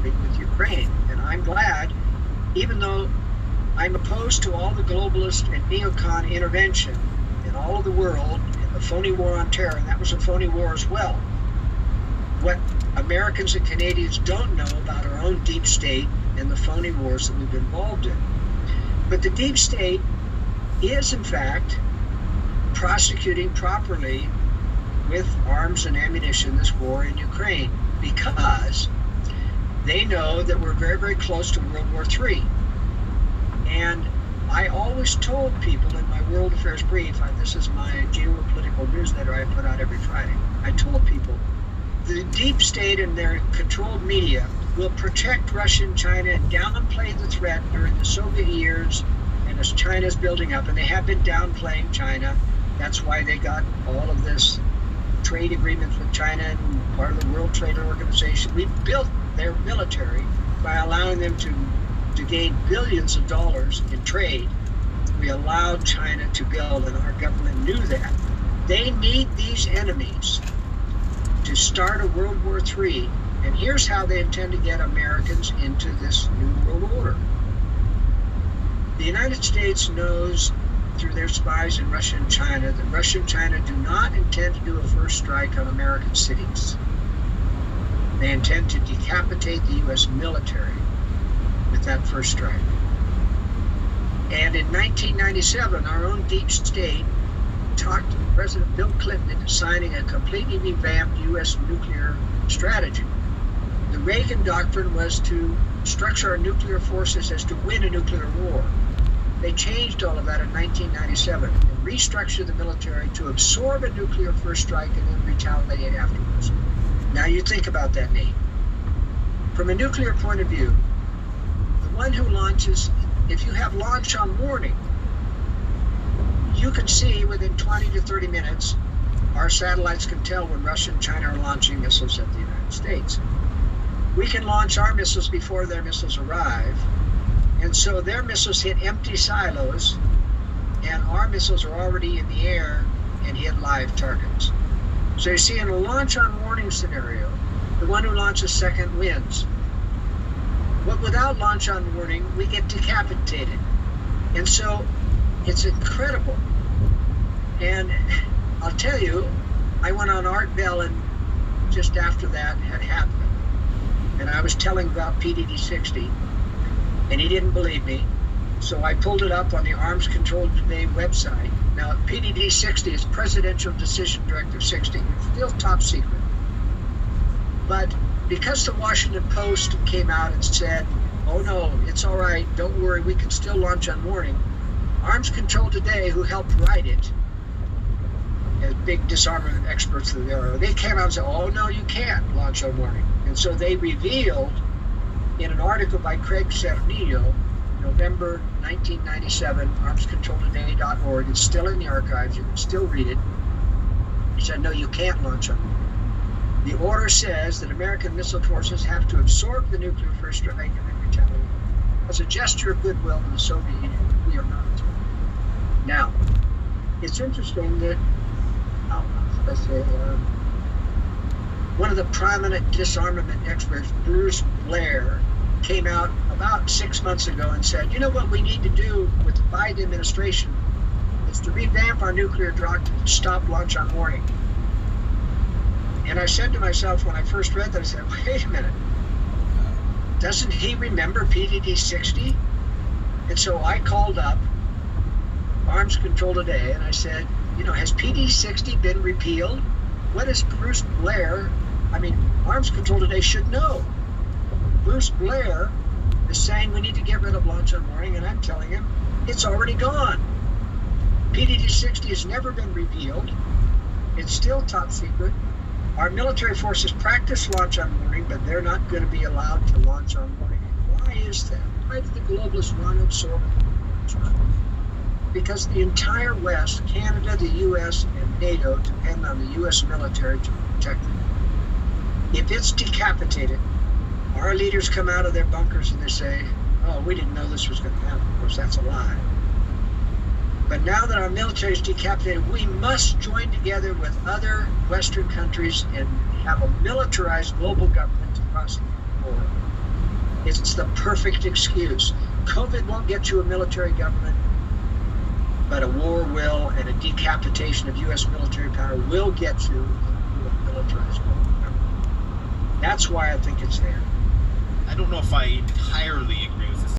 starting with Ukraine. And I'm glad, even though I'm opposed to all the globalist and neocon intervention in all of the world, in the phony war on terror, and that was a phony war as well. What Americans and Canadians don't know about our own deep state and the phony wars that we've been involved in. But the deep state is, in fact, prosecuting properly with arms and ammunition this war in Ukraine, because they know that we're very, very close to World War III. And I always told people in my World Affairs Brief, this is my geopolitical newsletter I put out every Friday, I told people the deep state and their controlled media will protect Russia and China and downplay the threat during the Soviet years and as China's building up. And they have been downplaying China. That's why they got all of this trade agreements with China and part of the World Trade Organization. We built their military by allowing them to gain billions of dollars in trade. We allowed China to build, and our government knew that. They need these enemies to start a World War III. And here's how they intend to get Americans into this new world order. The United States knows through their spies in Russia and China that Russia and China do not intend to do a first strike on American cities. They intend to decapitate the U.S. military with that first strike. And in 1997, our own deep state talked President Bill Clinton into signing a completely revamped U.S. nuclear strategy. The Reagan doctrine was to structure our nuclear forces as to win a nuclear war. They changed all of that in 1997 and restructured the military to absorb a nuclear first strike and then retaliate afterwards. Now you think about that, Nate. From a nuclear point of view, the one who launches, if you have launch on warning, you can see within 20 to 30 minutes, our satellites can tell when Russia and China are launching missiles at the United States. We can launch our missiles before their missiles arrive. And so their missiles hit empty silos, and our missiles are already in the air and hit live targets. So you see, in a launch on warning scenario, the one who launches second wins. But without launch on warning, we get decapitated. And so it's incredible. And I'll tell you, I went on Art Bell, and just after that had happened, and I was telling about PDD-60, and he didn't believe me. So I pulled it up on the Arms Control Today website. Now, PDD-60 is Presidential Decision Directive 60. It's still top secret. But because the Washington Post came out and said, oh no, it's all right, don't worry, we can still launch on warning, Arms Control Today, who helped write it, as big disarmament experts that they are, they came out and said, oh no, you can't launch on warning. And so they revealed in an article by Craig Cernillo, November 1997, armscontroltoday.org, it's still in the archives, you can still read it. He said, no, you can't launch on warning. The order says that American missile forces have to absorb the nuclear first strike and then retaliate. As a gesture of goodwill to the Soviet Union, we are not. Now, it's interesting that, one of the prominent disarmament experts, Bruce Blair, came out about 6 months ago and said, you know what we need to do with the Biden administration is to revamp our nuclear doctrine to stop launch on warning. And I said to myself when I first read that, I said, wait a minute, doesn't he remember PDD-60? And so I called up Arms Control Today and I said, you know, has PDD-60 been repealed? What is Bruce Blair, Arms Control Today should know. Bruce Blair is saying we need to get rid of launch on warning, and I'm telling him it's already gone. PDD-60 has never been repealed. It's still top secret. Our military forces practice launch on warning, but they're not going to be allowed to launch on warning. Why is that? Why do the globalists want to absorb it? Because the entire West, Canada, the U.S., and NATO depend on the U.S. military to protect them. If it's decapitated, our leaders come out of their bunkers and they say, oh, we didn't know this was going to happen. Of course, that's a lie. But now that our military is decapitated, we must join together with other Western countries and have a militarized global government to prosecute the war. It's the perfect excuse. COVID won't get you a military government, but a war will, and a decapitation of U.S. military power will get you a militarized global government. That's why I think it's there. I don't know if I entirely agree with this.